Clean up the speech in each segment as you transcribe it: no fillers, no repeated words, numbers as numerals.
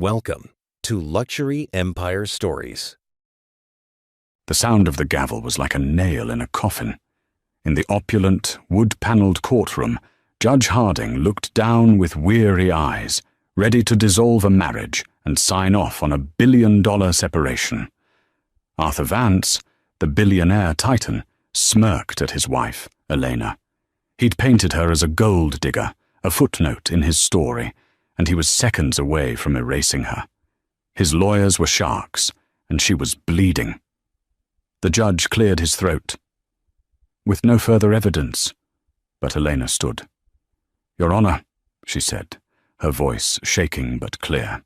Welcome to Luxury Empire Stories. The sound of the gavel was like a nail in a coffin. In the opulent, wood-panelled courtroom, Judge Harding looked down with weary eyes, ready to dissolve a marriage and sign off on a billion-dollar separation. Arthur Vance, the billionaire titan, smirked at his wife, Elena. He'd painted her as a gold digger, a footnote in his story, and he was seconds away from erasing her. His lawyers were sharks, and she was bleeding. The judge cleared his throat. With no further evidence, but Elena stood. "Your Honor," she said, her voice shaking but clear.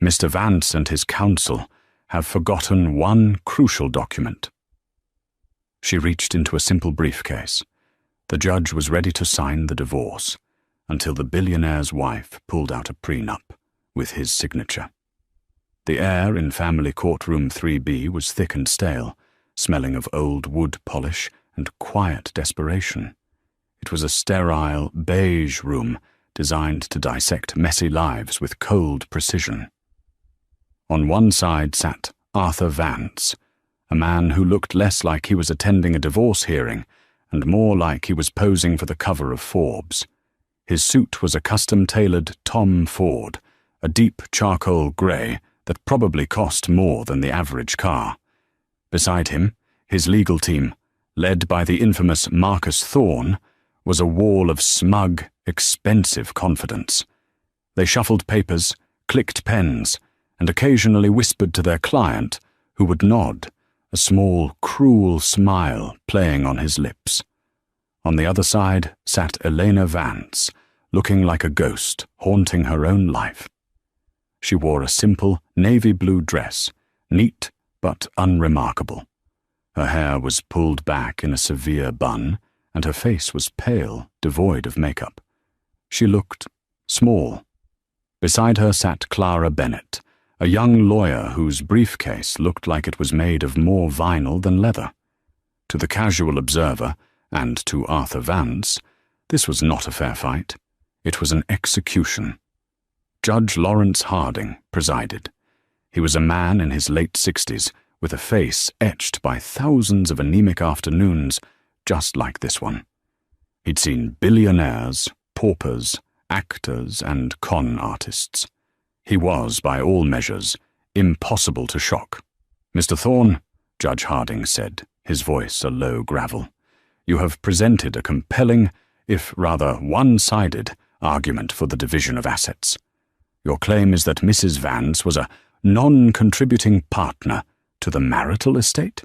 "Mr. Vance and his counsel have forgotten one crucial document." She reached into a simple briefcase. The judge was ready to sign the divorce, until the billionaire's wife pulled out a prenup with his signature. The air in family courtroom 3B was thick and stale, smelling of old wood polish and quiet desperation. It was a sterile, beige room designed to dissect messy lives with cold precision. On one side sat Arthur Vance, a man who looked less like he was attending a divorce hearing and more like he was posing for the cover of Forbes. His suit was a custom-tailored Tom Ford, a deep charcoal grey that probably cost more than the average car. Beside him, his legal team, led by the infamous Marcus Thorne, was a wall of smug, expensive confidence. They shuffled papers, clicked pens, and occasionally whispered to their client, who would nod, a small, cruel smile playing on his lips. On the other side sat Elena Vance, looking like a ghost haunting her own life. She wore a simple navy blue dress, neat but unremarkable. Her hair was pulled back in a severe bun, and her face was pale, devoid of makeup. She looked small. Beside her sat Clara Bennett, a young lawyer whose briefcase looked like it was made of more vinyl than leather. To the casual observer, and to Arthur Vance, this was not a fair fight. It was an execution. Judge Lawrence Harding presided. He was a man in his late 60s, with a face etched by thousands of anemic afternoons, just like this one. He'd seen billionaires, paupers, actors, and con artists. He was, by all measures, impossible to shock. "Mr. Thorne," Judge Harding said, his voice a low gravel, "you have presented a compelling, if rather one-sided, argument for the division of assets. Your claim is that Mrs. Vance was a non-contributing partner to the marital estate?"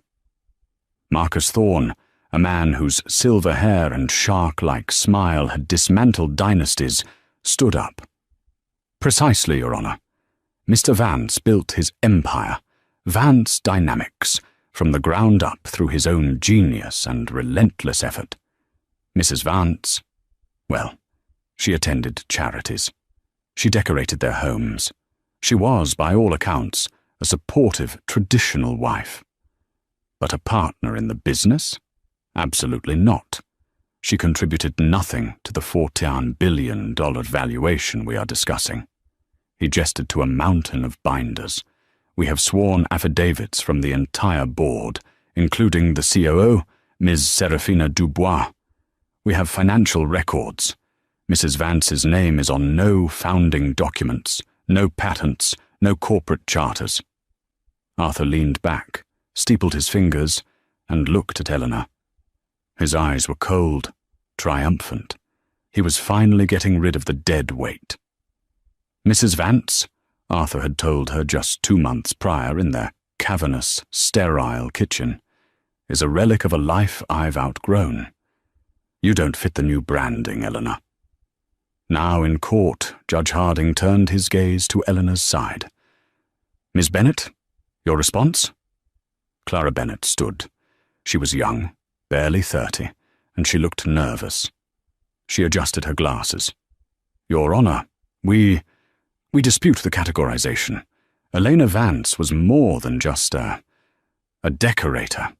Marcus Thorne, a man whose silver hair and shark-like smile had dismantled dynasties, stood up. "Precisely, Your Honor. Mr. Vance built his empire, Vance Dynamics, from the ground up through his own genius and relentless effort. Mrs. Vance, well, she attended charities. She decorated their homes. She was, by all accounts, a supportive, traditional wife. But a partner in the business? Absolutely not. She contributed nothing to the $14 billion valuation we are discussing." He gestured to a mountain of binders. "We have sworn affidavits from the entire board, including the COO, Ms. Serafina Dubois. We have financial records. Mrs. Vance's name is on no founding documents, no patents, no corporate charters." Arthur leaned back, steepled his fingers, and looked at Eleanor. His eyes were cold, triumphant. He was finally getting rid of the dead weight. "Mrs. Vance," Arthur had told her just 2 months prior in their cavernous, sterile kitchen, "is a relic of a life I've outgrown. You don't fit the new branding, Eleanor." Now in court, Judge Harding turned his gaze to Eleanor's side. "Miss Bennett, your response?" Clara Bennett stood. She was young, barely 30, and she looked nervous. She adjusted her glasses. "Your Honor, we dispute the categorization. Elena Vance was more than just a decorator."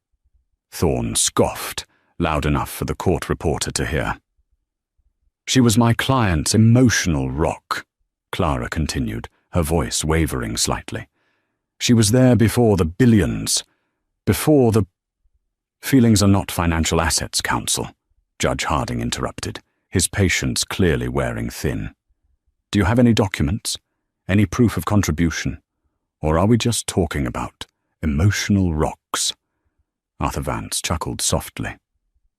Thorne scoffed, loud enough for the court reporter to hear. "She was my client's emotional rock," Clara continued, her voice wavering slightly. She was there before the billions, before the— Feelings are not financial assets, counsel, Judge Harding interrupted, his patience clearly wearing thin. Do you have any documents? Any proof of contribution? Or are we just talking about emotional rocks? Arthur Vance chuckled softly.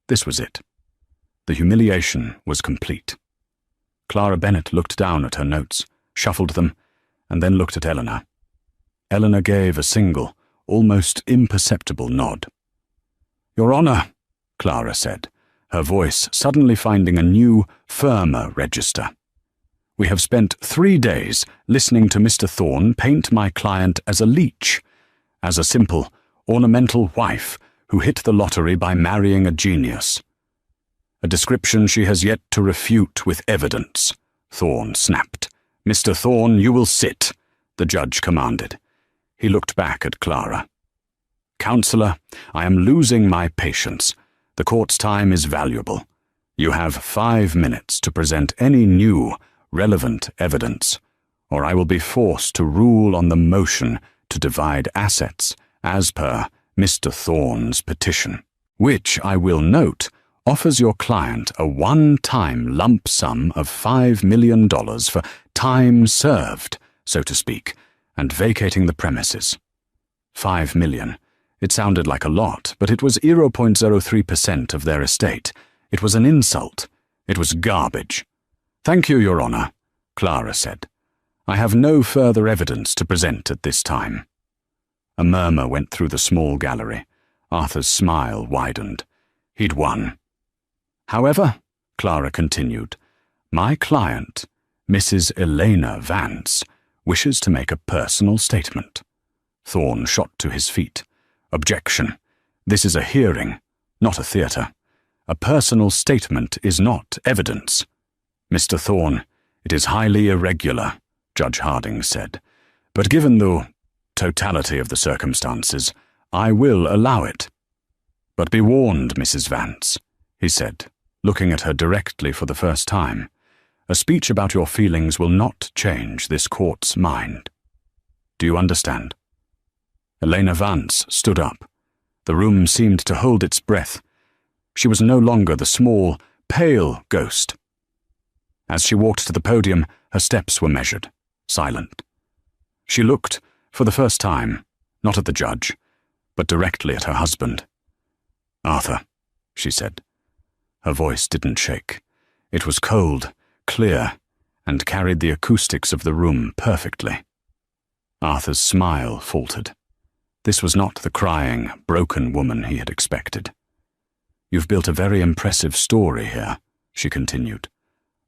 This was it. The humiliation was complete. Clara Bennett looked down at her notes, shuffled them, and then looked at Eleanor. Eleanor gave a single, almost imperceptible nod. Your Honor, Clara said, her voice suddenly finding a new, firmer register. We have spent 3 days listening to Mr. Thorne paint my client as a leech, as a simple, ornamental wife who hit the lottery by marrying a genius. A description she has yet to refute with evidence, Thorne snapped. Mr. Thorne, you will sit, the judge commanded. He looked back at Clara. Counselor, I am losing my patience. The court's time is valuable. You have 5 minutes to present any new, relevant evidence, or I will be forced to rule on the motion to divide assets as per Mr. Thorne's petition, which, I will note, offers your client a one-time lump sum of $5 million for time served, so to speak, and vacating the premises. $5 million. It sounded like a lot, but it was 0.03% of their estate. It was an insult. It was garbage. Thank you, Your Honor, Clara said. I have no further evidence to present at this time. A murmur went through the small gallery. Arthur's smile widened. He'd won. However, Clara continued, my client, Mrs. Elena Vance, wishes to make a personal statement. Thorne shot to his feet. Objection. This is a hearing, not a theatre. A personal statement is not evidence. Mr. Thorne, it is highly irregular, Judge Harding said, but given the totality of the circumstances, I will allow it. But be warned, Mrs. Vance, he said, looking at her directly for the first time. A speech about your feelings will not change this court's mind. Do you understand? Elena Vance stood up. The room seemed to hold its breath. She was no longer the small, pale ghost. As she walked to the podium, her steps were measured, silent. She looked, for the first time, not at the judge, but directly at her husband. Arthur, she said. Her voice didn't shake. It was cold, clear, and carried the acoustics of the room perfectly. Arthur's smile faltered. This was not the crying, broken woman he had expected. You've built a very impressive story here, she continued.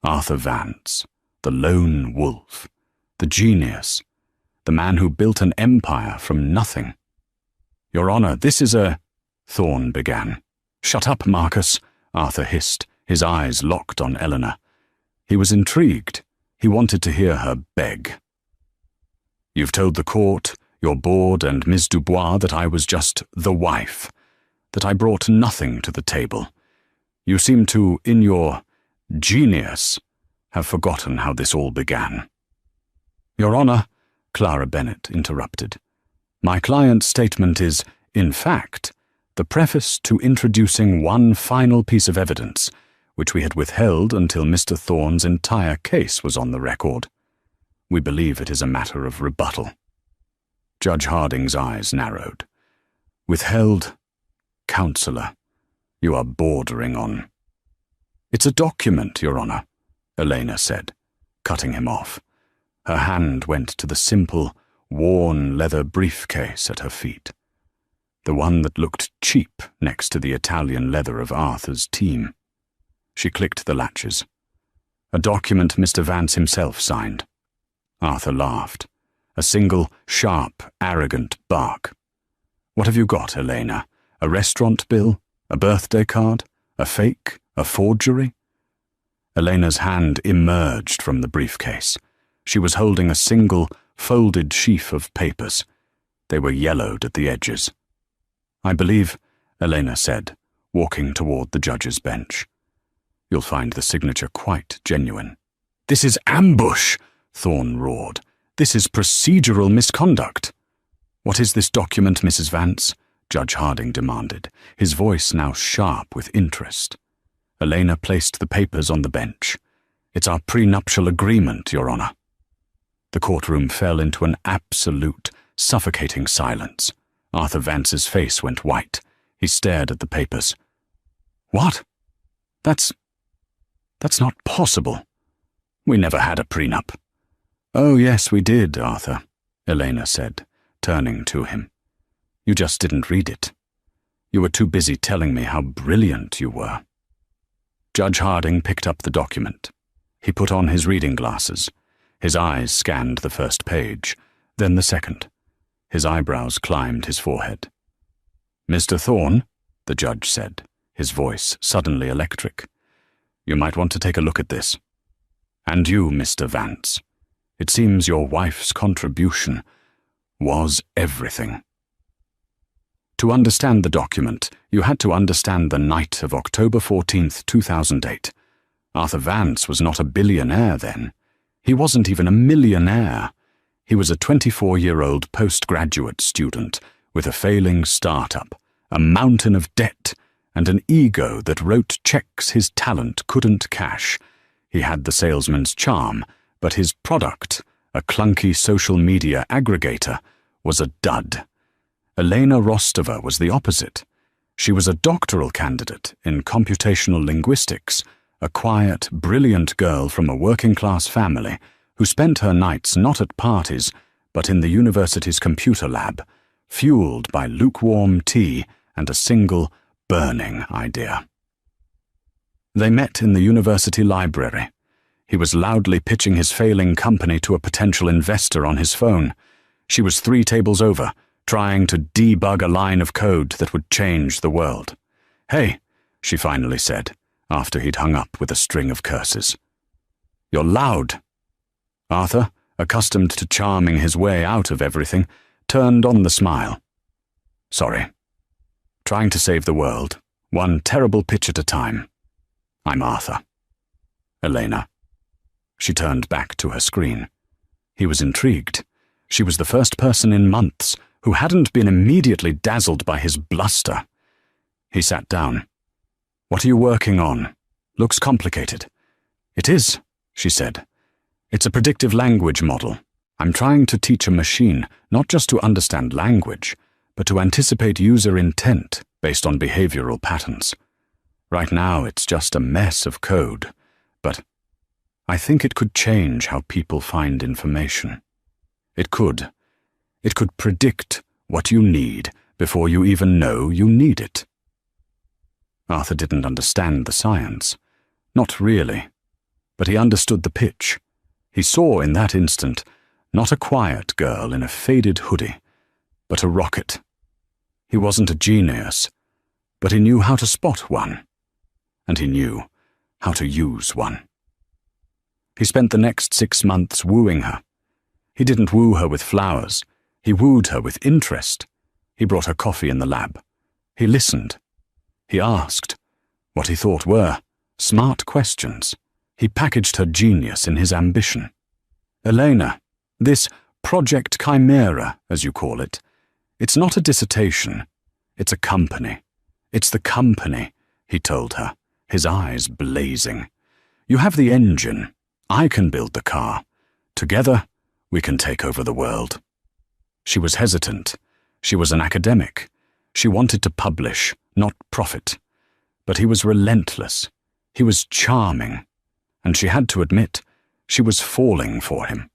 Arthur Vance, the lone wolf, the genius, the man who built an empire from nothing. Your Honor, this is a— Thorne began. Shut up, Marcus, Arthur hissed, his eyes locked on Eleanor. He was intrigued. He wanted to hear her beg. You've told the court, your board and Ms. Dubois that I was just the wife, that I brought nothing to the table. You seem to, in your genius, have forgotten how this all began. Your Honor, Clara Bennett interrupted. My client's statement is, in fact, the preface to introducing one final piece of evidence, which we had withheld until Mr. Thorne's entire case was on the record. We believe it is a matter of rebuttal. Judge Harding's eyes narrowed. Withheld? Counselor, you are bordering on— It's a document, Your Honor, Elena said, cutting him off. Her hand went to the simple, worn leather briefcase at her feet, the one that looked cheap next to the Italian leather of Arthur's team. She clicked the latches. A document Mr. Vance himself signed. Arthur laughed. A single, sharp, arrogant bark. What have you got, Elena? A restaurant bill? A birthday card? A fake? A forgery? Elena's hand emerged from the briefcase. She was holding a single, folded sheaf of papers. They were yellowed at the edges. I believe, Elena said, walking toward the judge's bench. You'll find the signature quite genuine. This is ambush, Thorne roared. This is procedural misconduct. What is this document, Mrs. Vance? Judge Harding demanded, his voice now sharp with interest. Elena placed the papers on the bench. It's our prenuptial agreement, Your Honor. The courtroom fell into an absolute, suffocating silence. Arthur Vance's face went white. He stared at the papers. What? That's not possible. We never had a prenup. Oh, yes, we did, Arthur, Elena said, turning to him. You just didn't read it. You were too busy telling me how brilliant you were. Judge Harding picked up the document. He put on his reading glasses. His eyes scanned the first page, then the second. His eyebrows climbed his forehead. Mr. Thorne, the judge said, his voice suddenly electric. You might want to take a look at this. And you, Mr. Vance. It seems your wife's contribution was everything. To understand the document, you had to understand the night of October 14th, 2008. Arthur Vance was not a billionaire then. He wasn't even a millionaire. He was a 24-year-old postgraduate student with a failing startup, a mountain of debt, and an ego that wrote checks his talent couldn't cash. He had the salesman's charm, but his product, a clunky social media aggregator, was a dud. Elena Rostova was the opposite. She was a doctoral candidate in computational linguistics, a quiet, brilliant girl from a working-class family who spent her nights not at parties, but in the university's computer lab, fueled by lukewarm tea and a single, burning idea. They met in the university library. He was loudly pitching his failing company to a potential investor on his phone. She was 3 tables over, trying to debug a line of code that would change the world. Hey, she finally said, after he'd hung up with a string of curses. You're loud. Arthur, accustomed to charming his way out of everything, turned on the smile. Sorry. Trying to save the world, one terrible pitch at a time. I'm Arthur. Elena. She turned back to her screen. He was intrigued. She was the first person in months who hadn't been immediately dazzled by his bluster. He sat down. What are you working on? Looks complicated. It is, she said. It's a predictive language model. I'm trying to teach a machine not just to understand language, but to anticipate user intent based on behavioral patterns. Right now, it's just a mess of code, but I think it could change how people find information. It could predict what you need before you even know you need it. Arthur didn't understand the science. Not really. But he understood the pitch. He saw in that instant not a quiet girl in a faded hoodie, but a rocket. He wasn't a genius, but he knew how to spot one. And he knew how to use one. He spent the next 6 months wooing her. He didn't woo her with flowers. He wooed her with interest. He brought her coffee in the lab. He listened. He asked what he thought were smart questions. He packaged her genius in his ambition. Elena, this Project Chimera, as you call it, it's not a dissertation. It's a company. It's the company, he told her, his eyes blazing. You have the engine. I can build the car. Together, we can take over the world. She was hesitant. She was an academic. She wanted to publish, not profit. But he was relentless. He was charming. And she had to admit, she was falling for him.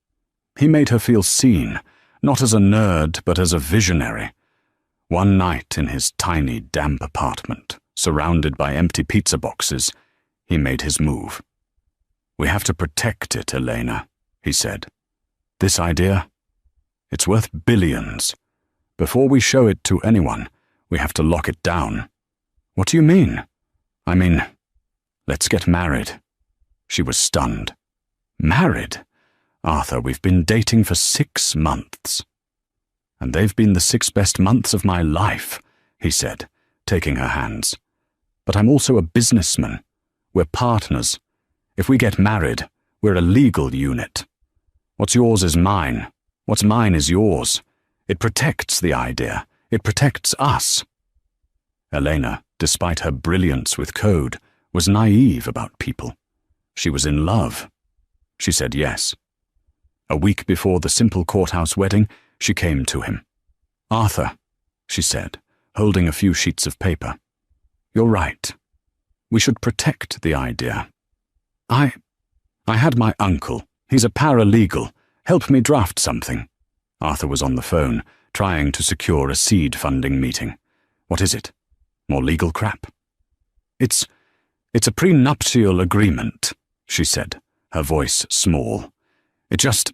He made her feel seen, not as a nerd, but as a visionary. One night in his tiny, damp apartment, surrounded by empty pizza boxes, he made his move. We have to protect it, Elena, he said. This idea, it's worth billions. Before we show it to anyone, we have to lock it down. What do you mean? I mean, let's get married. She was stunned. Married? Arthur, we've been dating for 6 months. And they've been the 6 best months of my life, he said, taking her hands. But I'm also a businessman. We're partners. If we get married, we're a legal unit. What's yours is mine. What's mine is yours. It protects the idea. It protects us. Elena, despite her brilliance with code, was naive about people. She was in love. She said yes. A week before the simple courthouse wedding, she came to him. "Arthur," she said, holding a few sheets of paper. "You're right. We should protect the idea. I had my uncle. He's a paralegal. Help me draft something." Arthur was on the phone, trying to secure a seed funding meeting. "What is it? More legal crap?" It's a prenuptial agreement," she said, her voice small. It just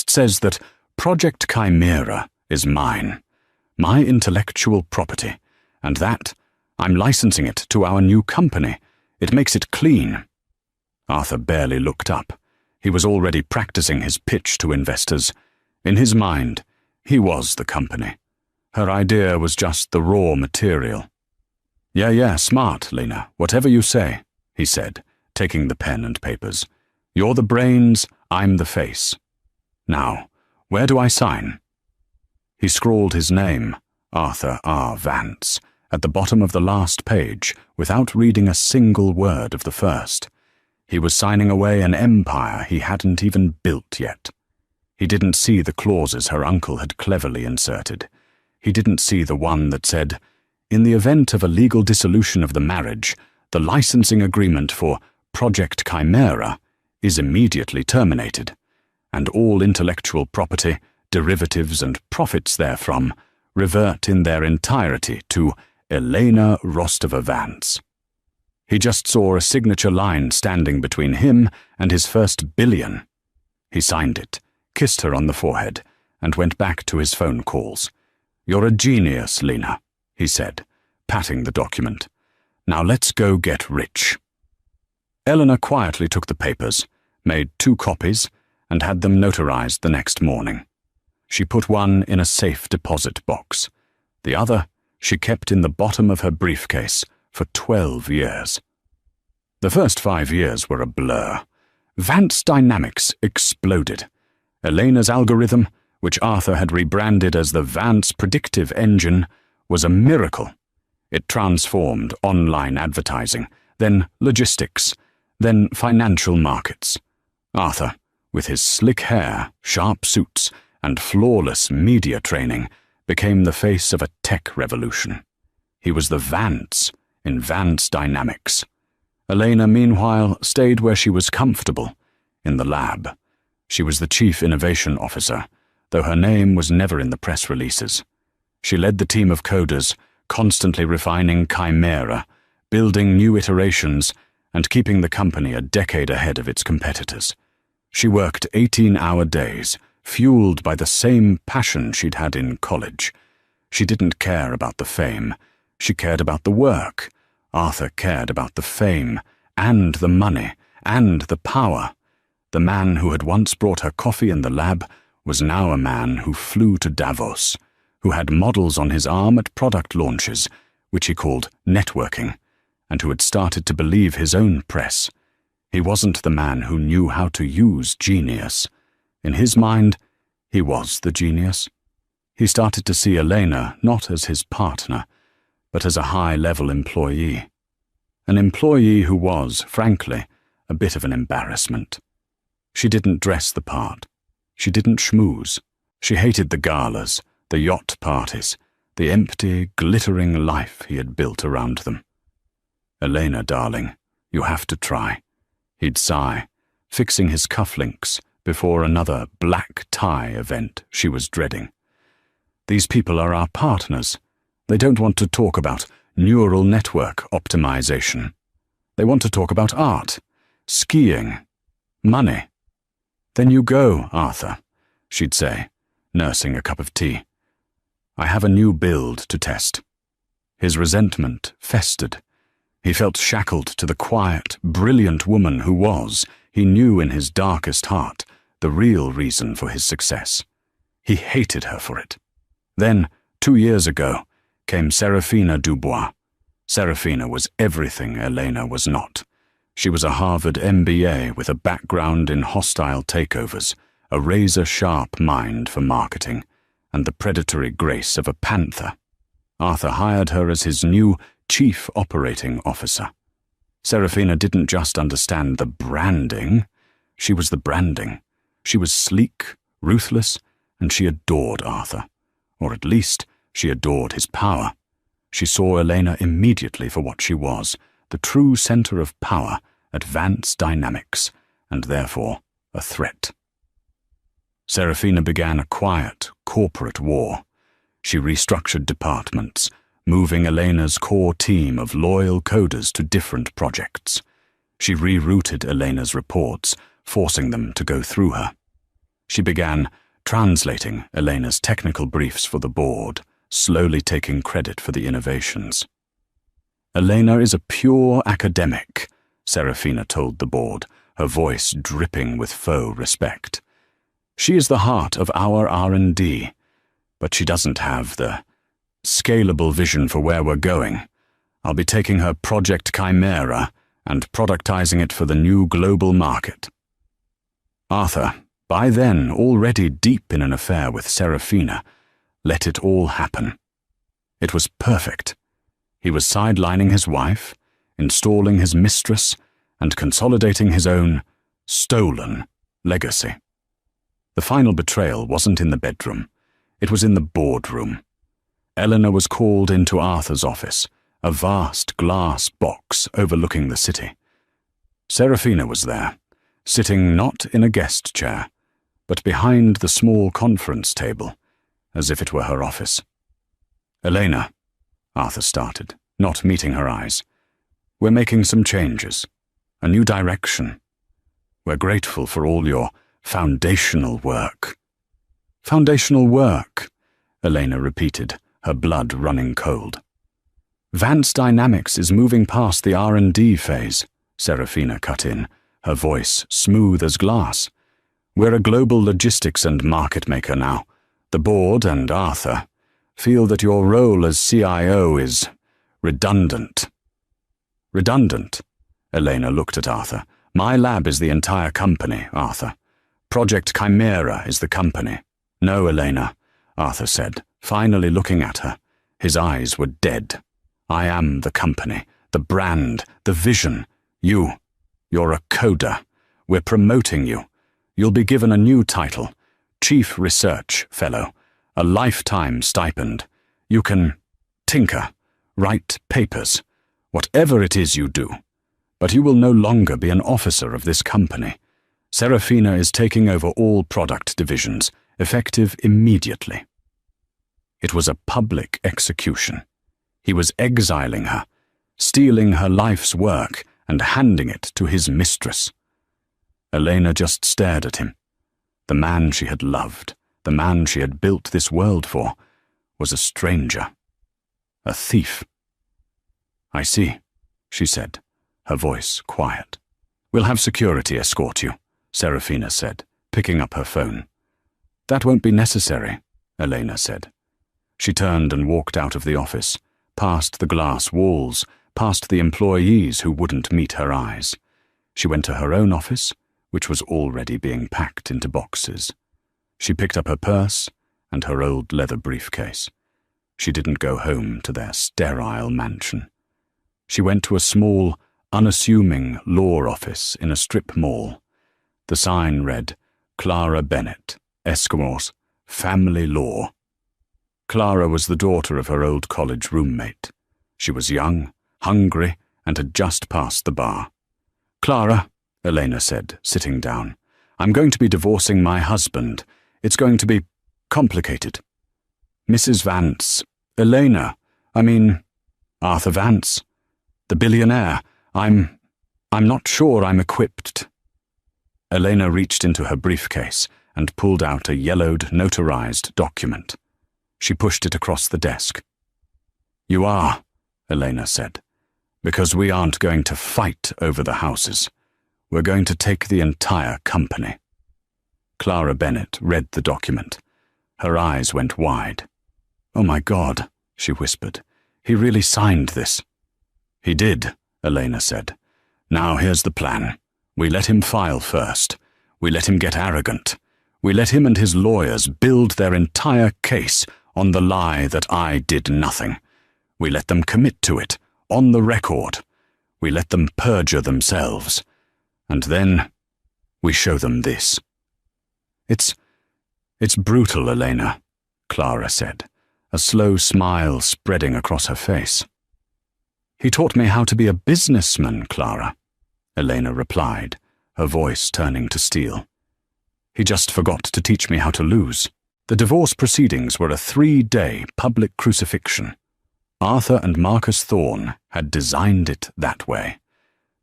says that Project Chimera is mine, my intellectual property, and that I'm licensing it to our new company. It makes it clean." Arthur barely looked up. He was already practicing his pitch to investors. In his mind, he was the company. Her idea was just the raw material. Yeah, smart, Lena, whatever you say," he said, taking the pen and papers. "You're the brains, I'm the face. Now, where do I sign?" He scrawled his name, Arthur R. Vance, at the bottom of the last page without reading a single word of the first. He was signing away an empire he hadn't even built yet. He didn't see the clauses her uncle had cleverly inserted. He didn't see the one that said, "In the event of a legal dissolution of the marriage, the licensing agreement for Project Chimera is immediately terminated, and all intellectual property, derivatives and profits therefrom revert in their entirety to Elena Rostova-Vance." He just saw a signature line standing between him and his first billion. He signed it, kissed her on the forehead, and went back to his phone calls. "You're a genius, Lena," he said, patting the document. "Now let's go get rich." Eleanor quietly took the papers, made 2 copies, and had them notarized the next morning. She put one in a safe deposit box. The other she kept in the bottom of her briefcase for 12 years. The first 5 years were a blur. Vance Dynamics exploded. Elena's algorithm, which Arthur had rebranded as the Vance Predictive Engine, was a miracle. It transformed online advertising, then logistics, then financial markets. Arthur, with his slick hair, sharp suits, and flawless media training, became the face of a tech revolution. He was the Vance in Vance Dynamics. Elena, meanwhile, stayed where she was comfortable, in the lab. She was the chief innovation officer, though her name was never in the press releases. She led the team of coders, constantly refining Chimera, building new iterations, and keeping the company a decade ahead of its competitors. She worked 18-hour days, fueled by the same passion she'd had in college. She didn't care about the fame. She cared about the work. Arthur cared about the fame, and the money, and the power. The man who had once brought her coffee in the lab was now a man who flew to Davos, who had models on his arm at product launches, which he called networking, and who had started to believe his own press. He wasn't the man who knew how to use genius. In his mind, he was the genius. He started to see Elena not as his partner, but as a high-level employee. An employee who was, frankly, a bit of an embarrassment. She didn't dress the part. She didn't schmooze. She hated the galas, the yacht parties, the empty, glittering life he had built around them. "Elena, darling, you have to try," he'd sigh, fixing his cufflinks before another black tie event she was dreading. "These people are our partners. They don't want to talk about neural network optimization. They want to talk about art, skiing, money." "Then you go, Arthur," she'd say, nursing a cup of tea. "I have a new build to test." His resentment festered. He felt shackled to the quiet, brilliant woman who was, he knew in his darkest heart, the real reason for his success. He hated her for it. Then, 2 years ago, came Serafina Dubois. Serafina was everything Elena was not. She was a Harvard MBA with a background in hostile takeovers, a razor-sharp mind for marketing, and the predatory grace of a panther. Arthur hired her as his new chief operating officer. Serafina didn't just understand the branding, she was the branding. She was sleek, ruthless, and she adored Arthur. Or at least, she adored his power. She saw Elena immediately for what she was, the true center of power at Vance Dynamics, and therefore a threat. Serafina began a quiet, corporate war. She restructured departments, moving Elena's core team of loyal coders to different projects. She rerouted Elena's reports, forcing them to go through her. She began translating Elena's technical briefs for the board, slowly taking credit for the innovations. Elena is a pure academic, Serafina told the board, her voice dripping with faux respect. She is the heart of our R&D, but she doesn't have the scalable vision for where we're going. I'll be taking her Project Chimera and productizing it for the new global market. Arthur, by then already deep in an affair with Serafina, let it all happen. It was perfect. He was sidelining his wife, installing his mistress, and consolidating his own stolen legacy. The final betrayal wasn't in the bedroom. It was in the boardroom. Eleanor was called into Arthur's office, a vast glass box overlooking the city. Serafina was there, sitting not in a guest chair, but behind the small conference table, as if it were her office. "Elena," Arthur started, not meeting her eyes, "we're making some changes, a new direction. We're grateful for all your foundational work." "Foundational work," Elena repeated, her blood running cold. "Vance Dynamics is moving past the R&D phase," Serafina cut in, her voice smooth as glass. "We're a global logistics and market maker now. The board and Arthur feel that your role as CIO is redundant." "Redundant?" Elena looked at Arthur. "My lab is the entire company, Arthur. Project Chimera is the company." "No, Elena," Arthur said, finally looking at her. His eyes were dead. "I am the company, the brand, the vision. You're a coder. We're promoting you. You'll be given a new title, Chief Research Fellow, a lifetime stipend. You can tinker, write papers, whatever it is you do. But you will no longer be an officer of this company. Serafina is taking over all product divisions, effective immediately." It was a public execution. He was exiling her, stealing her life's work and handing it to his mistress. Elena just stared at him. The man she had loved, the man she had built this world for, was a stranger. A thief. "I see," she said, her voice quiet. "We'll have security escort you," Serafina said, picking up her phone. "That won't be necessary," Elena said. She turned and walked out of the office, past the glass walls, past the employees who wouldn't meet her eyes. She went to her own office, which was already being packed into boxes. She picked up her purse and her old leather briefcase. She didn't go home to their sterile mansion. She went to a small, unassuming law office in a strip mall. The sign read, "Clara Bennett, Eskimos, Family Law." Clara was the daughter of her old college roommate. She was young, hungry, and had just passed the bar. "Clara," Elena said, sitting down, "I'm going to be divorcing my husband. It's going to be complicated." "Mrs. Vance, Elena, Arthur Vance, the billionaire. I'm not sure I'm equipped." Elena reached into her briefcase and pulled out a yellowed, notarized document. She pushed it across the desk. "You are," Elena said, "because we aren't going to fight over the houses. We're going to take the entire company." Clara Bennett read the document. Her eyes went wide. "Oh my God," she whispered. "He really signed this." "He did," Elena said. "Now here's the plan. We let him file first. We let him get arrogant. We let him and his lawyers build their entire case on the lie that I did nothing. We let them commit to it, on the record. We let them perjure themselves. And then we show them this. It's brutal, Elena, Clara said, a slow smile spreading across her face. He taught me how to be a businessman, Clara, Elena replied, her voice turning to steel. He just forgot to teach me how to lose. The divorce proceedings were a 3-day public crucifixion. Arthur and Marcus Thorne had designed it that way.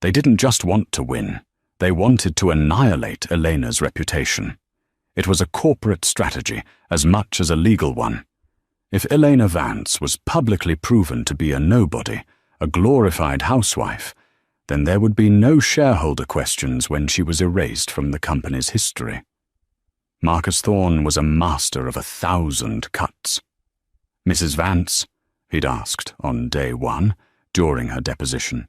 They didn't just want to win. They wanted to annihilate Elena's reputation. It was a corporate strategy as much as a legal one. If Elena Vance was publicly proven to be a nobody, a glorified housewife, then there would be no shareholder questions when she was erased from the company's history. Marcus Thorne was a master of 1,000 cuts. Mrs. Vance, he'd asked on day 1, during her deposition,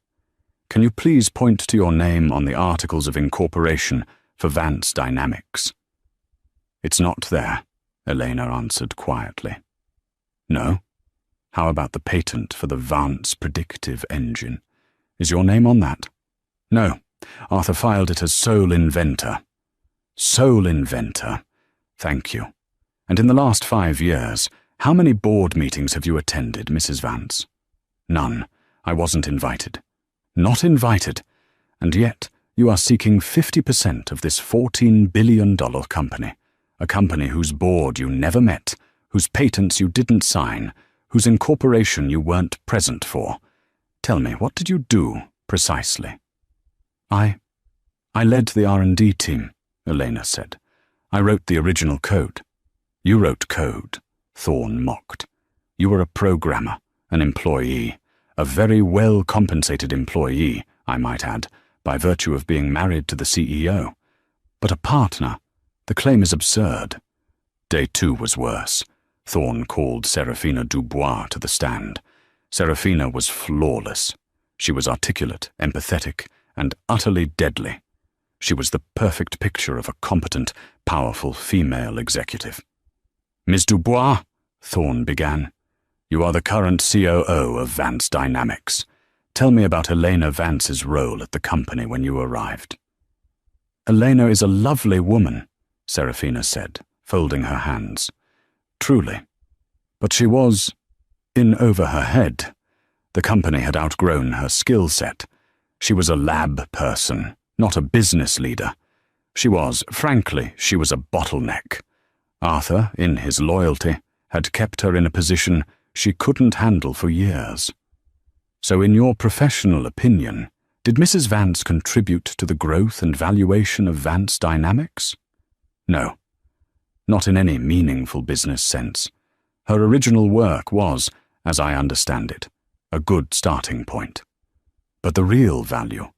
can you please point to your name on the Articles of Incorporation for Vance Dynamics? It's not there, Elena answered quietly. No? How about the patent for the Vance predictive engine? Is your name on that? No. Arthur filed it as sole inventor. Sole inventor. Thank you. And in the last 5 years, how many board meetings have you attended, Mrs. Vance? None. I wasn't invited. Not invited. And yet, you are seeking 50% of this $14 billion company. A company whose board you never met, whose patents you didn't sign, whose incorporation you weren't present for. Tell me, what did you do, precisely? I led the R&D team, Elena said. I wrote the original code. You wrote code, Thorne mocked. You were a programmer, an employee, a very well-compensated employee, I might add, by virtue of being married to the CEO. But a partner, the claim is absurd. Day 2 was worse. Thorne called Serafina Dubois to the stand. Serafina was flawless. She was articulate, empathetic, and utterly deadly. She was the perfect picture of a competent, powerful female executive. Ms. Dubois, Thorne began, you are the current COO of Vance Dynamics. Tell me about Elena Vance's role at the company when you arrived. Elena is a lovely woman, Serafina said, folding her hands. Truly. But she was in over her head. The company had outgrown her skill set. She was a lab person, not a business leader. She was a bottleneck. Arthur, in his loyalty, had kept her in a position she couldn't handle for years. So in your professional opinion, did Mrs. Vance contribute to the growth and valuation of Vance Dynamics? No. Not in any meaningful business sense. Her original work was, as I understand it, a good starting point. But the real value,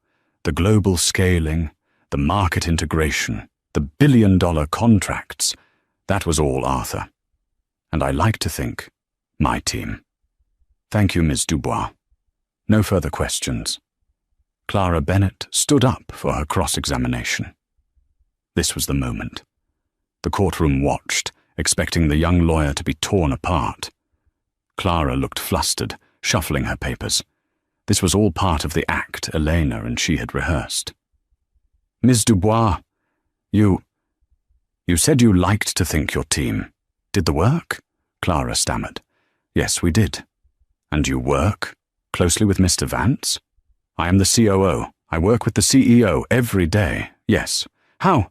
the global scaling, the market integration, the billion-dollar contracts, that was all Arthur. And I like to think, my team. Thank you, Ms. Dubois. No further questions. Clara Bennett stood up for her cross-examination. This was the moment. The courtroom watched, expecting the young lawyer to be torn apart. Clara looked flustered, shuffling her papers. This was all part of the act Elena and she had rehearsed. Ms. Dubois, you said you liked to think your team did the work? Clara stammered. Yes, we did. And you work closely with Mr. Vance? I am the COO. I work with the CEO every day, yes. How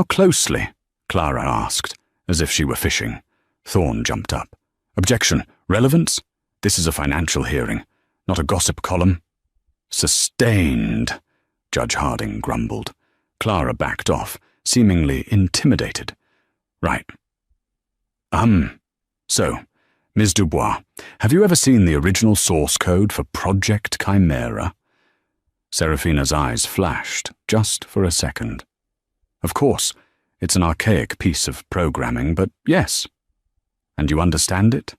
closely? Clara asked, as if she were fishing. Thorne jumped up. Objection. Relevance? This is a financial hearing, not a gossip column. Sustained, Judge Harding grumbled. Clara backed off, seemingly intimidated. Right. So, Ms. Dubois, have you ever seen the original source code for Project Chimera? Serafina's eyes flashed, just for a second. Of course, it's an archaic piece of programming, but yes. And you understand it?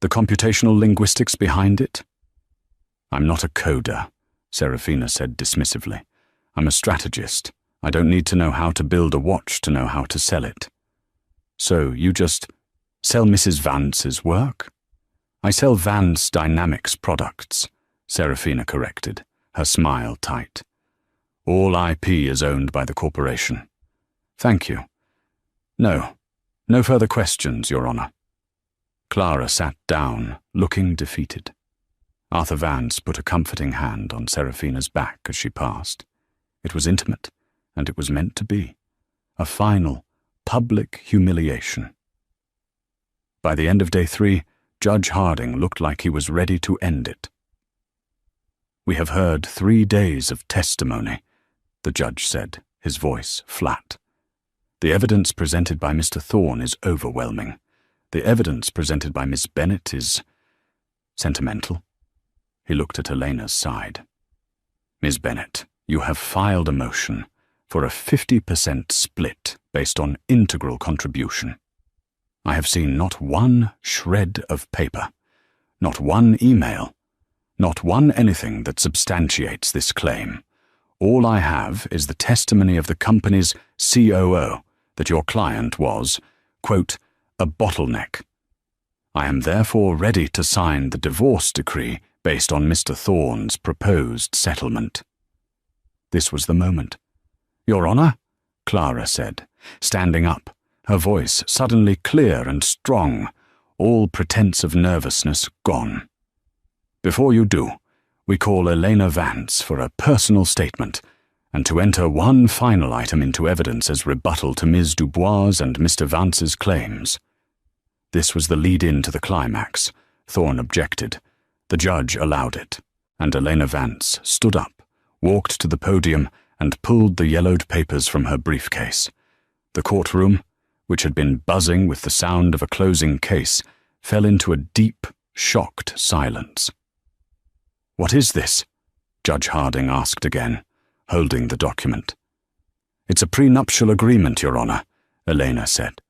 The computational linguistics behind it? I'm not a coder, Serafina said dismissively. I'm a strategist, I don't need to know how to build a watch to know how to sell it. So you just sell Mrs. Vance's work? I sell Vance Dynamics products, Serafina corrected, her smile tight. All IP is owned by the corporation. Thank you. No further questions, Your Honor. Clara sat down, looking defeated. Arthur Vance put a comforting hand on Serafina's back as she passed. It was intimate, and it was meant to be. A final, public humiliation. By the end of day 3, Judge Harding looked like he was ready to end it. We have heard 3 days of testimony, the judge said, his voice flat. The evidence presented by Mr. Thorne is overwhelming. The evidence presented by Miss Bennet is sentimental. He looked at Elena's side. Miss Bennet, you have filed a motion for a 50% split based on integral contribution. I have seen not one shred of paper, not one email, not one anything that substantiates this claim. All I have is the testimony of the company's COO that your client was, quote, a bottleneck. I am therefore ready to sign the divorce decree based on Mr. Thorne's proposed settlement. This was the moment. Your Honor, Clara said, standing up, her voice suddenly clear and strong, all pretense of nervousness gone. Before you do, we call Elena Vance for a personal statement and to enter one final item into evidence as rebuttal to Ms. Dubois and Mr. Vance's claims. This was the lead-in to the climax. Thorne objected. The judge allowed it, and Elena Vance stood up, walked to the podium, and pulled the yellowed papers from her briefcase. The courtroom, which had been buzzing with the sound of a closing case, fell into a deep, shocked silence. What is this? Judge Harding asked again, holding the document. It's a prenuptial agreement, Your Honor, Elena said.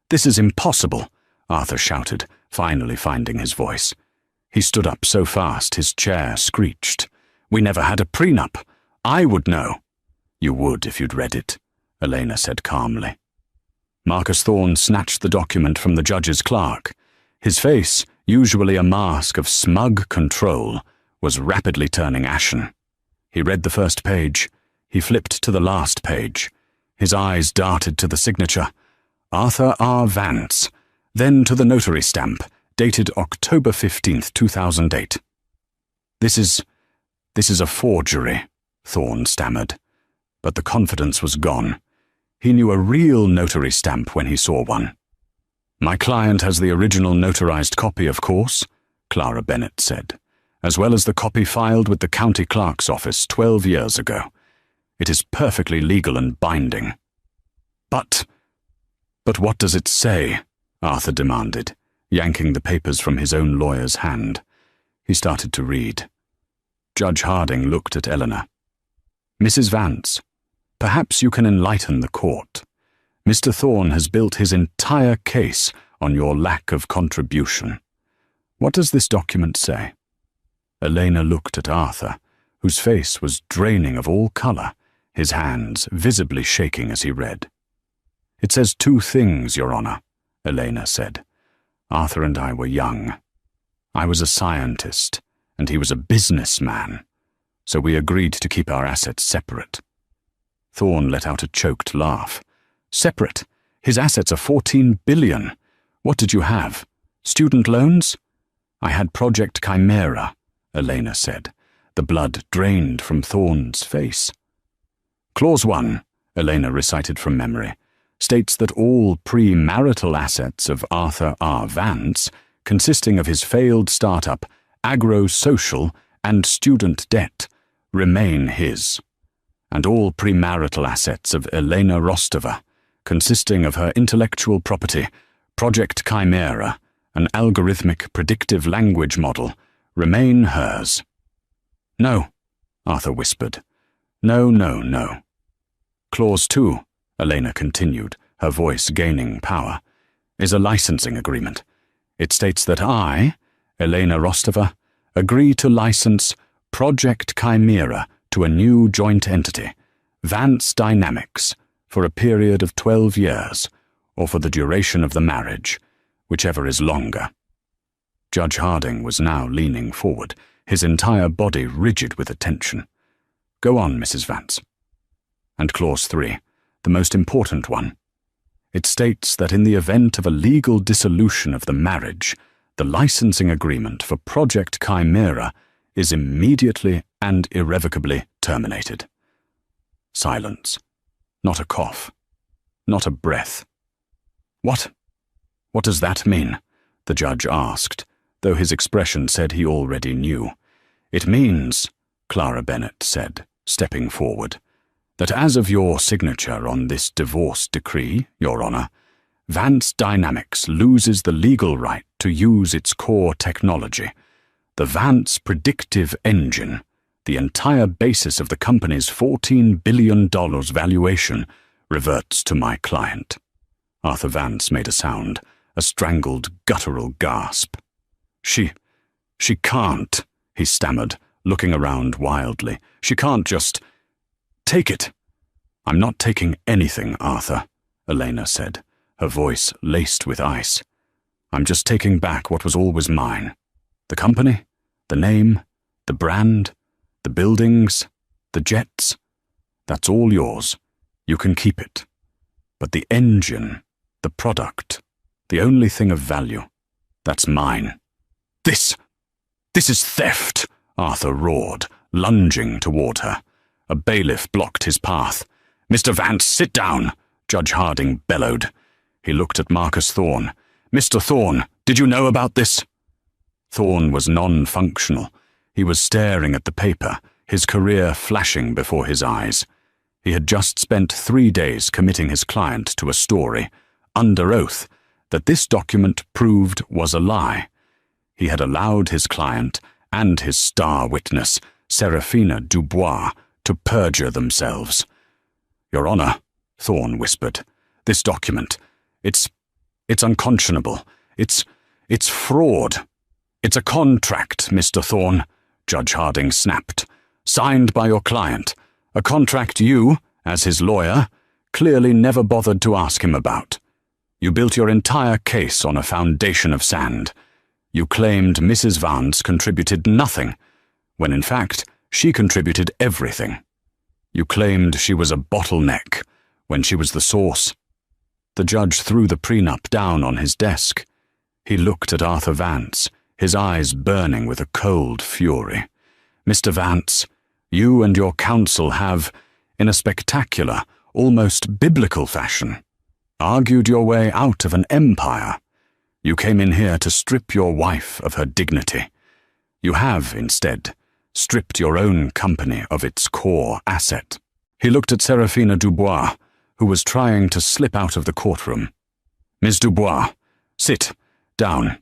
This is impossible, Arthur shouted, finally finding his voice. He stood up so fast his chair screeched. We never had a prenup. I would know. You would if you'd read it, Elena said calmly. Marcus Thorne snatched the document from the judge's clerk. His face, usually a mask of smug control, was rapidly turning ashen. He read the first page. He flipped to the last page. His eyes darted to the signature, Arthur R. Vance, then to the notary stamp, dated October 15th, 2008. This is a forgery, Thorne stammered. But the confidence was gone. He knew a real notary stamp when he saw one. My client has the original notarized copy, of course, Clara Bennett said, as well as the copy filed with the county clerk's office 12 years ago. It is perfectly legal and binding. But what does it say? Arthur demanded, yanking the papers from his own lawyer's hand. He started to read. Judge Harding looked at Eleanor. Mrs. Vance, perhaps you can enlighten the court. Mr. Thorne has built his entire case on your lack of contribution. What does this document say? Elena looked at Arthur, whose face was draining of all color, his hands visibly shaking as he read. It says 2 things, Your Honor, Elena said. Arthur and I were young. I was a scientist, and he was a businessman, so we agreed to keep our assets separate. Thorne let out a choked laugh. Separate? His assets are $14 billion. What did you have? Student loans? I had Project Chimera, Elena said. The blood drained from Thorne's face. Clause 1, Elena recited from memory, states that all premarital assets of Arthur R. Vance, consisting of his failed startup, agro-social, and student debt, remain his, and all premarital assets of Elena Rostova, consisting of her intellectual property, Project Chimera, an algorithmic predictive language model, remain hers. No, Arthur whispered. No, no, no. Clause 2, Elena continued, her voice gaining power, is a licensing agreement. It states that I, Elena Rostova, agree to license Project Chimera to a new joint entity, Vance Dynamics, for a period of 12 years, or for the duration of the marriage, whichever is longer. Judge Harding was now leaning forward, his entire body rigid with attention. Go on, Mrs. Vance. And clause 3, the most important one. It states that in the event of a legal dissolution of the marriage, the licensing agreement for Project Chimera is immediately and irrevocably terminated. Silence. Not a cough. Not a breath. What? What does that mean? The judge asked, though his expression said he already knew. It means, Clara Bennett said, stepping forward, that as of your signature on this divorce decree, Your Honor, Vance Dynamics loses the legal right to use its core technology. The Vance Predictive Engine, the entire basis of the company's $14 billion valuation, reverts to my client. Arthur Vance made a sound, a strangled, guttural gasp. She can't, he stammered, looking around wildly. She can't just... Take it. I'm not taking anything, Arthur, Elena said, her voice laced with ice. I'm just taking back what was always mine. The company, the name, the brand, the buildings, the jets. That's all yours. You can keep it. But the engine, the product, the only thing of value, that's mine. This is theft, Arthur roared, lunging toward her. A bailiff blocked his path. Mr. Vance, sit down, Judge Harding bellowed. He looked at Marcus Thorne. Mr. Thorne, did you know about this? Thorne was non-functional. He was staring at the paper, his career flashing before his eyes. He had just spent 3 days committing his client to a story, under oath, that this document proved was a lie. He had allowed his client and his star witness, Serafina Dubois, to perjure themselves. Your Honor, Thorne whispered, this document, it's unconscionable. It's fraud. It's a contract, Mr. Thorne, Judge Harding snapped, signed by your client, a contract you, as his lawyer, clearly never bothered to ask him about. You built your entire case on a foundation of sand. You claimed Mrs. Vance contributed nothing, when in fact she contributed everything. You claimed she was a bottleneck, when she was the source. The judge threw the prenup down on his desk. He looked at Arthur Vance, his eyes burning with a cold fury. Mr. Vance, you and your counsel have, in a spectacular, almost biblical fashion, argued your way out of an empire. You came in here to strip your wife of her dignity. You have, instead, stripped your own company of its core asset. He looked at Serafina Dubois, who was trying to slip out of the courtroom. Ms. Dubois, sit down.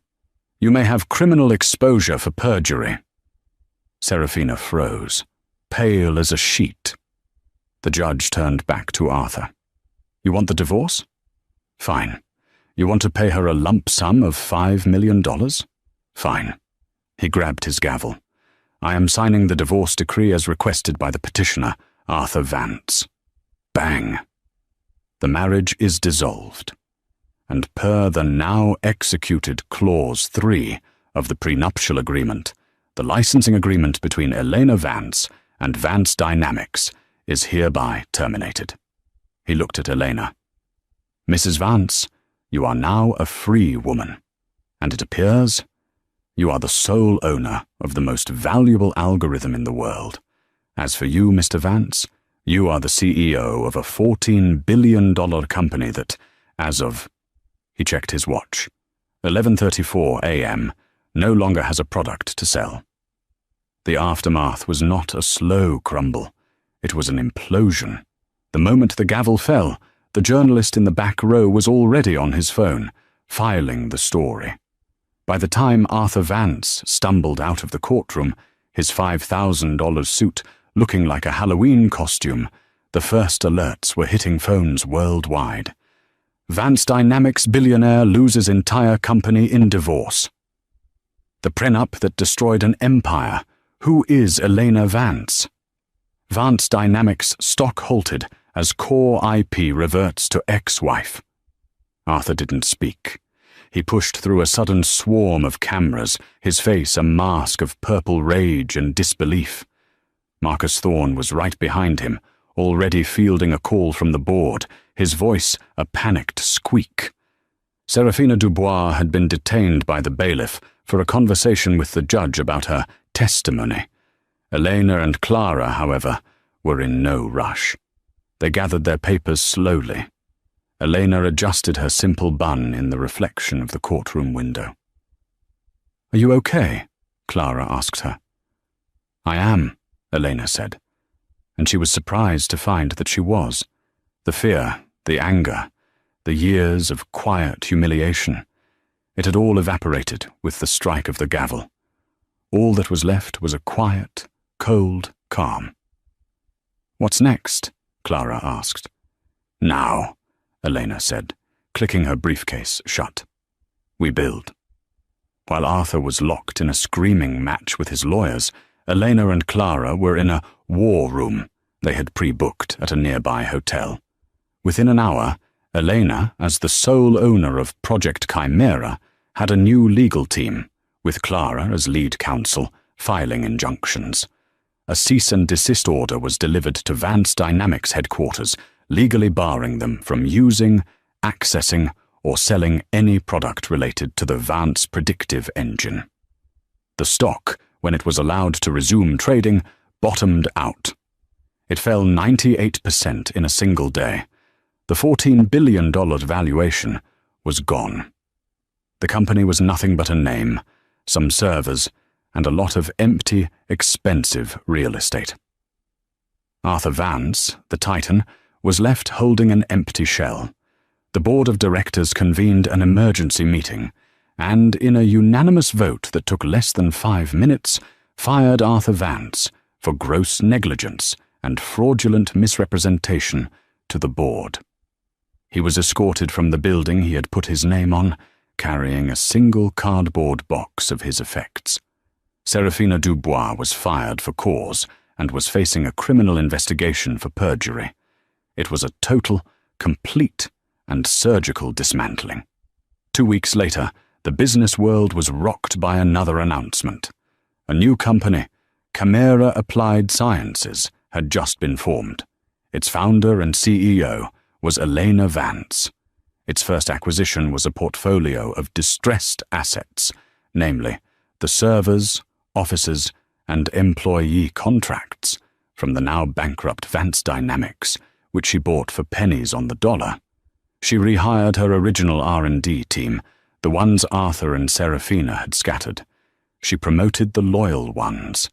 You may have criminal exposure for perjury. Serafina froze, pale as a sheet. The judge turned back to Arthur. You want the divorce? Fine. You want to pay her a lump sum of $5 million? Fine. He grabbed his gavel. I am signing the divorce decree as requested by the petitioner, Arthur Vance. Bang. The marriage is dissolved, and per the now executed Clause 3 of the prenuptial agreement, the licensing agreement between Elena Vance and Vance Dynamics is hereby terminated. He looked at Elena. Mrs. Vance, you are now a free woman, and it appears you are the sole owner of the most valuable algorithm in the world. As for you, Mr. Vance, you are the CEO of a $14 billion company that, as of, he checked his watch, 11:34 a.m., no longer has a product to sell. The aftermath was not a slow crumble. It was an implosion. The moment the gavel fell, the journalist in the back row was already on his phone, filing the story. By the time Arthur Vance stumbled out of the courtroom, his $5,000 suit looking like a Halloween costume, the first alerts were hitting phones worldwide. Vance Dynamics billionaire loses entire company in divorce. The prenup that destroyed an empire. Who is Elena Vance? Vance Dynamics stock halted as core IP reverts to ex-wife. Arthur didn't speak. He pushed through a sudden swarm of cameras, his face a mask of purple rage and disbelief. Marcus Thorne was right behind him, already fielding a call from the board, his voice a panicked squeak. Serafina Dubois had been detained by the bailiff for a conversation with the judge about her testimony. Elena and Clara, however, were in no rush. They gathered their papers slowly. Elena adjusted her simple bun in the reflection of the courtroom window. "Are you okay?" Clara asked her. "I am," Elena said, and she was surprised to find that she was. The fear, the anger, the years of quiet humiliation, it had all evaporated with the strike of the gavel. All that was left was a quiet, cold calm. "What's next?" Clara asked. "Now," Elena said, clicking her briefcase shut. "We build." While Arthur was locked in a screaming match with his lawyers, Elena and Clara were in a war room they had pre-booked at a nearby hotel. Within an hour, Elena, as the sole owner of Project Chimera, had a new legal team, with Clara as lead counsel, filing injunctions. A cease and desist order was delivered to Vance Dynamics headquarters, legally barring them from using, accessing, or selling any product related to the Vance predictive engine. The stock, when it was allowed to resume trading, bottomed out. It fell 98% in a single day. The $14 billion valuation was gone. The company was nothing but a name, some servers, and a lot of empty, expensive real estate. Arthur Vance, the Titan, was left holding an empty shell. The board of directors convened an emergency meeting, and in a unanimous vote that took less than 5 minutes, fired Arthur Vance for gross negligence and fraudulent misrepresentation to the board. He was escorted from the building he had put his name on, carrying a single cardboard box of his effects. Serafina Dubois was fired for cause and was facing a criminal investigation for perjury. It was a total, complete, and surgical dismantling. 2 weeks later, the business world was rocked by another announcement. A new company, Chimera Applied Sciences, had just been formed. Its founder and CEO was Elena Vance. Its first acquisition was a portfolio of distressed assets, namely the servers, offices, and employee contracts from the now bankrupt Vance Dynamics, which she bought for pennies on the dollar. She rehired her original R&D team, the ones Arthur and Serafina had scattered. She promoted the loyal ones,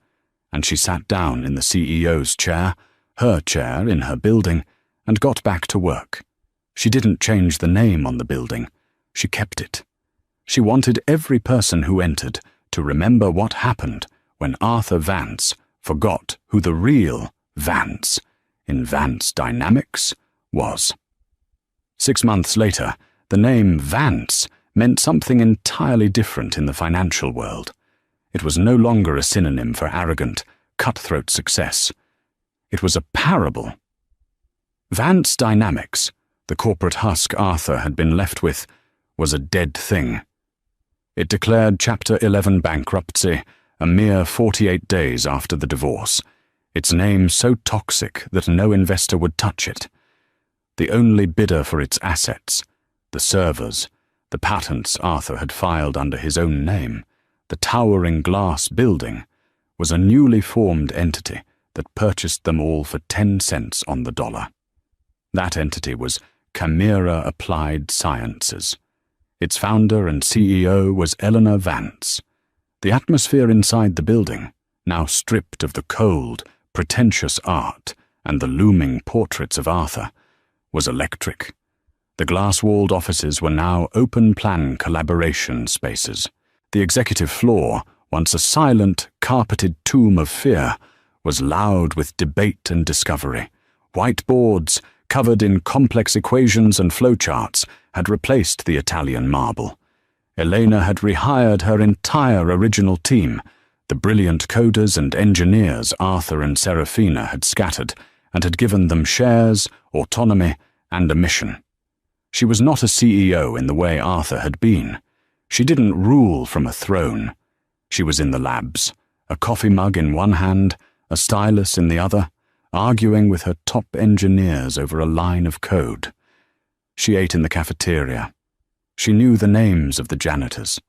and she sat down in the CEO's chair, her chair in her building, and got back to work. She didn't change the name on the building. She kept it. She wanted every person who entered to remember what happened when Arthur Vance forgot who the real Vance in Vance Dynamics was. 6 months later, the name Vance meant something entirely different in the financial world. It was no longer a synonym for arrogant, cutthroat success. It was a parable. Vance Dynamics, the corporate husk Arthur had been left with, was a dead thing. It declared Chapter 11 bankruptcy a mere 48 days after the divorce, its name so toxic that no investor would touch it. The only bidder for its assets, the servers, the patents Arthur had filed under his own name, the towering glass building, was a newly formed entity that purchased them all for 10 cents on the dollar. That entity was Chimera Applied Sciences. Its founder and CEO was Eleanor Vance. The atmosphere inside the building, now stripped of the cold, pretentious art and the looming portraits of Arthur, was electric. The glass-walled offices were now open-plan collaboration spaces. The executive floor, once a silent, carpeted tomb of fear, was loud with debate and discovery. Whiteboards, covered in complex equations and flowcharts, had replaced the Italian marble. Elena had rehired her entire original team, the brilliant coders and engineers Arthur and Serafina had scattered and had given them shares, autonomy, and a mission. She was not a CEO in the way Arthur had been. She didn't rule from a throne. She was in the labs, a coffee mug in one hand, a stylus in the other, arguing with her top engineers over a line of code. She ate in the cafeteria. She knew the names of the janitors,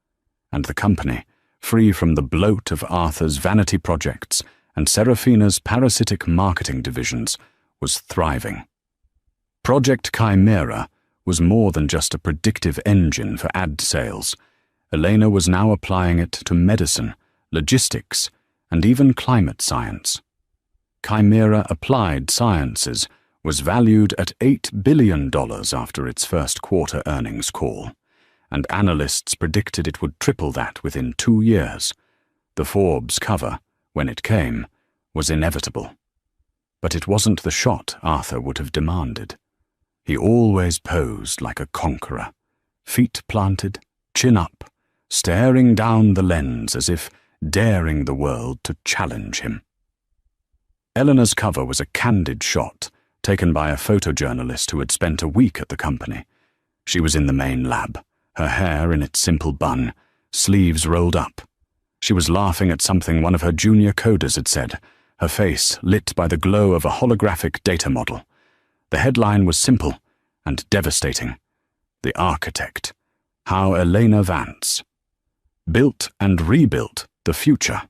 and the company, free from the bloat of Arthur's vanity projects and Serafina's parasitic marketing divisions, was thriving. Project Chimera was more than just a predictive engine for ad sales. Elena was now applying it to medicine, logistics, and even climate science. Chimera Applied Sciences was valued at $8 billion after its first quarter earnings call, and analysts predicted it would triple that within 2 years. The Forbes cover, when it came, was inevitable. But it wasn't the shot Arthur would have demanded. He always posed like a conqueror, feet planted, chin up, staring down the lens as if daring the world to challenge him. Eleanor's cover was a candid shot, taken by a photojournalist who had spent a week at the company. She was in the main lab, her hair in its simple bun, sleeves rolled up. She was laughing at something one of her junior coders had said, her face lit by the glow of a holographic data model. The headline was simple and devastating. The Architect, How Elena Vance Built and Rebuilt the Future.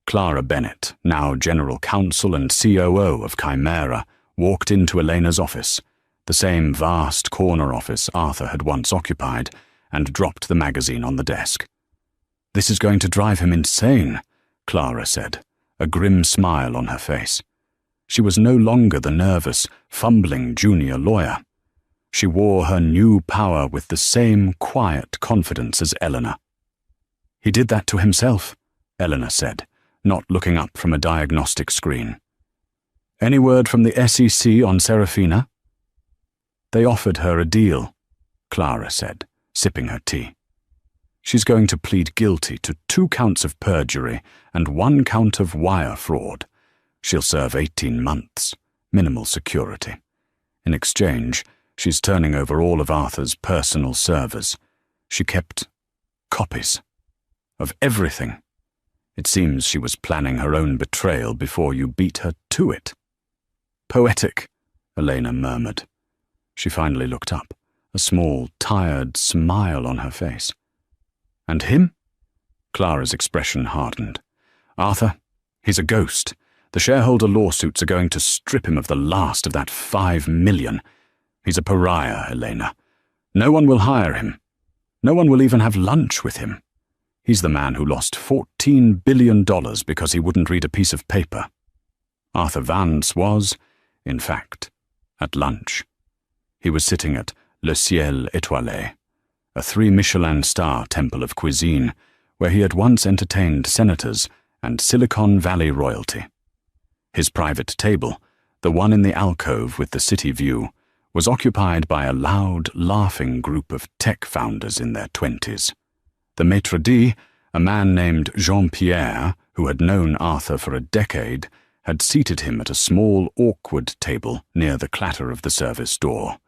Clara Bennett, now General Counsel and COO of Chimera, walked into Elena's office, the same vast corner office Arthur had once occupied, and dropped the magazine on the desk. "This is going to drive him insane," Clara said, a grim smile on her face. She was no longer the nervous, fumbling junior lawyer. She wore her new power with the same quiet confidence as Eleanor. "He did that to himself," Eleanor said, not looking up from a diagnostic screen. "Any word from the SEC on Serafina?" "They offered her a deal," Clara said, sipping her tea. "She's going to plead guilty to 2 counts of perjury and 1 count of wire fraud. She'll serve 18 months, minimal security. In exchange, she's turning over all of Arthur's personal servers. She kept copies of everything. It seems she was planning her own betrayal before you beat her to it." "Poetic," Elena murmured. She finally looked up, a small, tired smile on her face. "And him?" Clara's expression hardened. "Arthur, he's a ghost. The shareholder lawsuits are going to strip him of the last of that $5 million. He's a pariah, Elena. No one will hire him. No one will even have lunch with him. He's the man who lost $14 billion because he wouldn't read a piece of paper." Arthur Vance was, in fact, at lunch. He was sitting at Le Ciel Étoilé, a 3 Michelin star temple of cuisine, where he had once entertained senators and Silicon Valley royalty. His private table, the one in the alcove with the city view, was occupied by a loud, laughing group of tech founders in their 20s. The maitre d', a man named Jean-Pierre, who had known Arthur for a decade, had seated him at a small, awkward table near the clatter of the service door.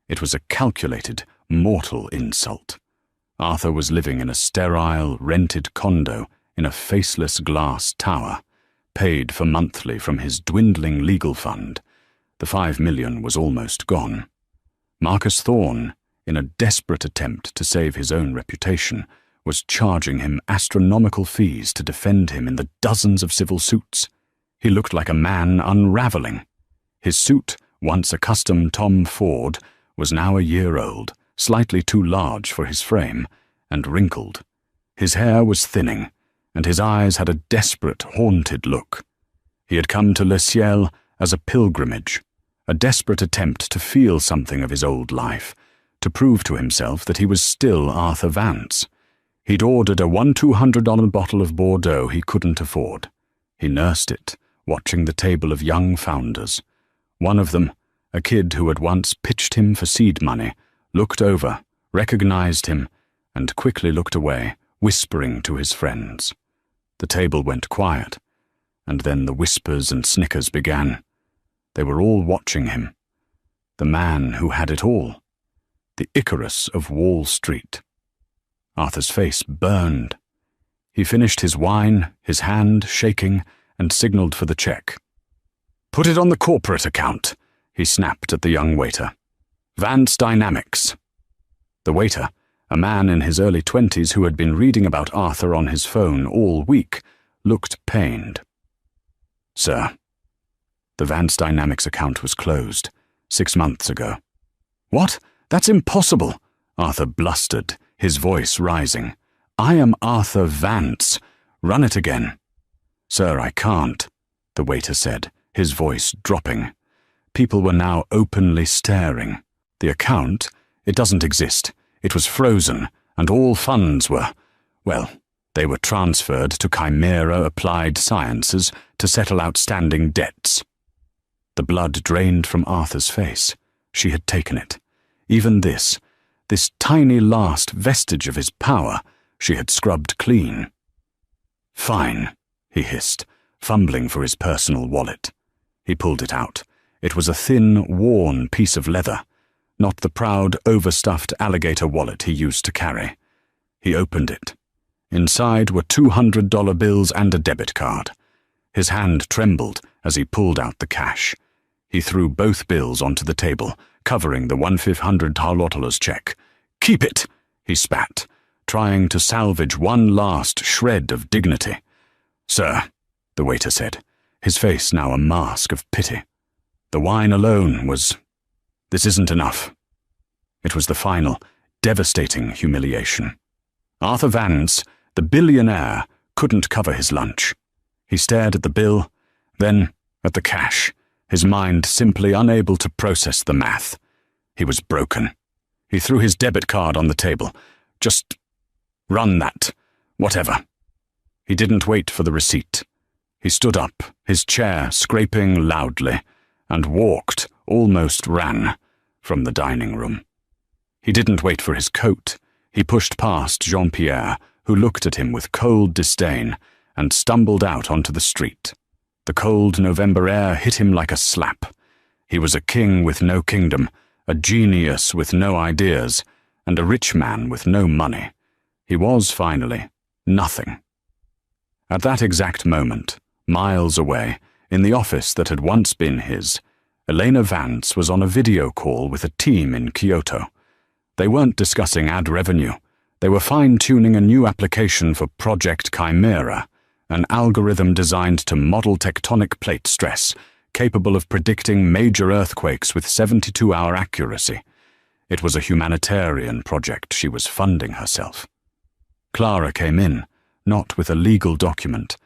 It was a calculated, mortal insult. Arthur was living in a sterile, rented condo in a faceless glass tower, paid for monthly from his dwindling legal fund. The $5 million was almost gone. Marcus Thorne, in a desperate attempt to save his own reputation, was charging him astronomical fees to defend him in the dozens of civil suits. He looked like a man unraveling. His suit, once a custom Tom Ford, was now a year old, slightly too large for his frame, and wrinkled. His hair was thinning, and his eyes had a desperate, haunted look. He had come to Le Ciel as a pilgrimage, a desperate attempt to feel something of his old life, to prove to himself that he was still Arthur Vance. He'd ordered a $200 bottle of Bordeaux he couldn't afford. He nursed it, watching the table of young founders. One of them, a kid who had once pitched him for seed money, looked over, recognized him, and quickly looked away, whispering to his friends. The table went quiet, and then the whispers and snickers began. They were all watching him. The man who had it all. The Icarus of Wall Street. Arthur's face burned. He finished his wine, his hand shaking, and signaled for the check. "Put it on the corporate account," he snapped at the young waiter. "Vance Dynamics." The waiter, a man in his early 20s who had been reading about Arthur on his phone all week, looked pained. "Sir, the Vance Dynamics account was closed 6 months ago." "What? That's impossible," Arthur blustered, his voice rising. "I am Arthur Vance. Run it again." "Sir, I can't," the waiter said, his voice dropping. People were now openly staring. "The account? It doesn't exist. It was frozen, and all funds were, well, they were transferred to Chimera Applied Sciences to settle outstanding debts." The blood drained from Arthur's face. She had taken it. Even this tiny last vestige of his power, she had scrubbed clean. "Fine," he hissed, fumbling for his personal wallet. He pulled it out. It was a thin, worn piece of leather, not the proud, overstuffed alligator wallet he used to carry. He opened it. Inside were $200 bills and a debit card. His hand trembled as he pulled out the cash. He threw both bills onto the table, covering the $1,500 check. "Keep it," he spat, trying to salvage one last shred of dignity. "Sir," the waiter said, his face now a mask of pity. The wine alone was... This isn't enough. It was the final, devastating humiliation. Arthur Vance, the billionaire, couldn't cover his lunch. He stared at the bill, then at the cash, his mind simply unable to process the math. He was broken. He threw his debit card on the table. "Just run that, whatever." He didn't wait for the receipt. He stood up, his chair scraping loudly, and walked, almost ran, from the dining room. He didn't wait for his coat. He pushed past Jean-Pierre, who looked at him with cold disdain, and stumbled out onto the street. The cold November air hit him like a slap. He was a king with no kingdom, a genius with no ideas, and a rich man with no money. He was, finally, nothing. At that exact moment, miles away, in the office that had once been his, Elena Vance was on a video call with a team in Kyoto. They weren't discussing ad revenue. They were fine-tuning a new application for Project Chimera, an algorithm designed to model tectonic plate stress, capable of predicting major earthquakes with 72-hour accuracy. It was a humanitarian project she was funding herself. Clara came in, not with a legal document,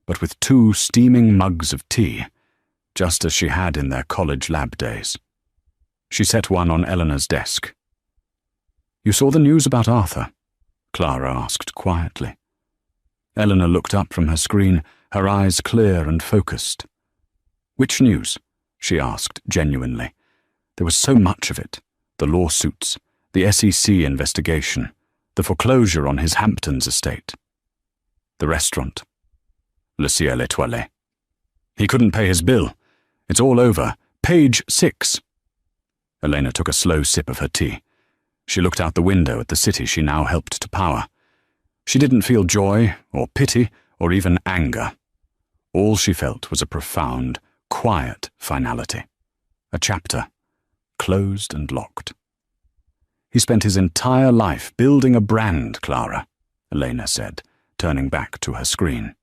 but with 2 steaming mugs of tea, just as she had in their college lab days. She set one on Eleanor's desk. "You saw the news about Arthur?" Clara asked quietly. Eleanor looked up from her screen, her eyes clear and focused. "Which news?" she asked genuinely. There was so much of it. The lawsuits, the SEC investigation, the foreclosure on his Hamptons estate. The restaurant. Le Ciel Étoilé. "He couldn't pay his bill. It's all over. Page 6. Elena took a slow sip of her tea. She looked out the window at the city she now helped to power. She didn't feel joy, or pity, or even anger. All she felt was a profound, quiet finality. A chapter, closed and locked. "He spent his entire life building a brand, Clara," Elena said, turning back to her screen.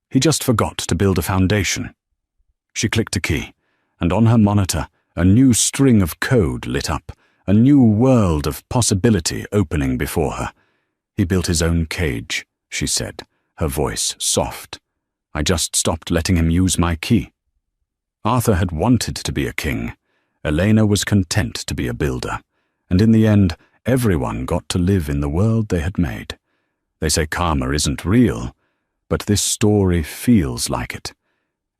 "He just forgot to build a foundation." She clicked a key, and on her monitor, a new string of code lit up, a new world of possibility opening before her. "He built his own cage," she said, her voice soft. "I just stopped letting him use my key." Arthur had wanted to be a king. Elena was content to be a builder. And in the end, everyone got to live in the world they had made. They say karma isn't real, but this story feels like it.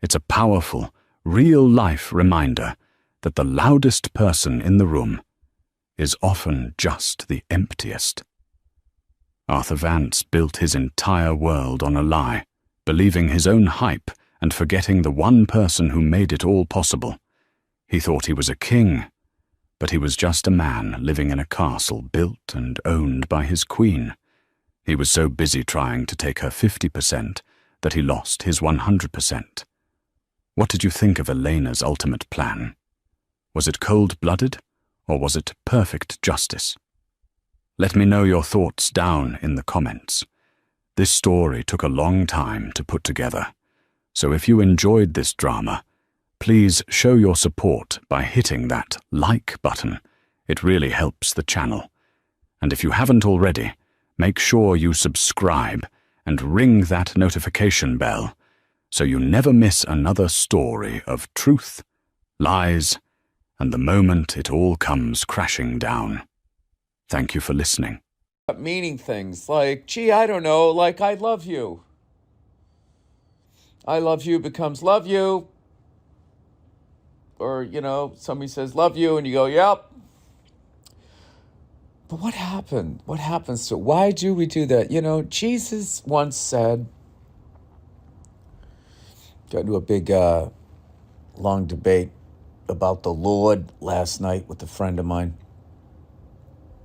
It's a powerful, real-life reminder that the loudest person in the room is often just the emptiest. Arthur Vance built his entire world on a lie, believing his own hype and forgetting the one person who made it all possible. He thought he was a king, but he was just a man living in a castle built and owned by his queen. He was so busy trying to take her 50% that he lost his 100%. What did you think of Elena's ultimate plan? Was it cold-blooded, or was it perfect justice? Let me know your thoughts down in the comments. This story took a long time to put together, so if you enjoyed this drama, please show your support by hitting that like button. It really helps the channel. And if you haven't already, make sure you subscribe and ring that notification bell so you never miss another story of truth, lies, and the moment it all comes crashing down. Thank you for listening. Meaning things like, gee, I don't know, like I love you. I love you becomes love you. Or, somebody says love you and you go, yep. But what happened? What happens to, why do we do that? Jesus once said, got into a big, long debate about the Lord last night with a friend of mine.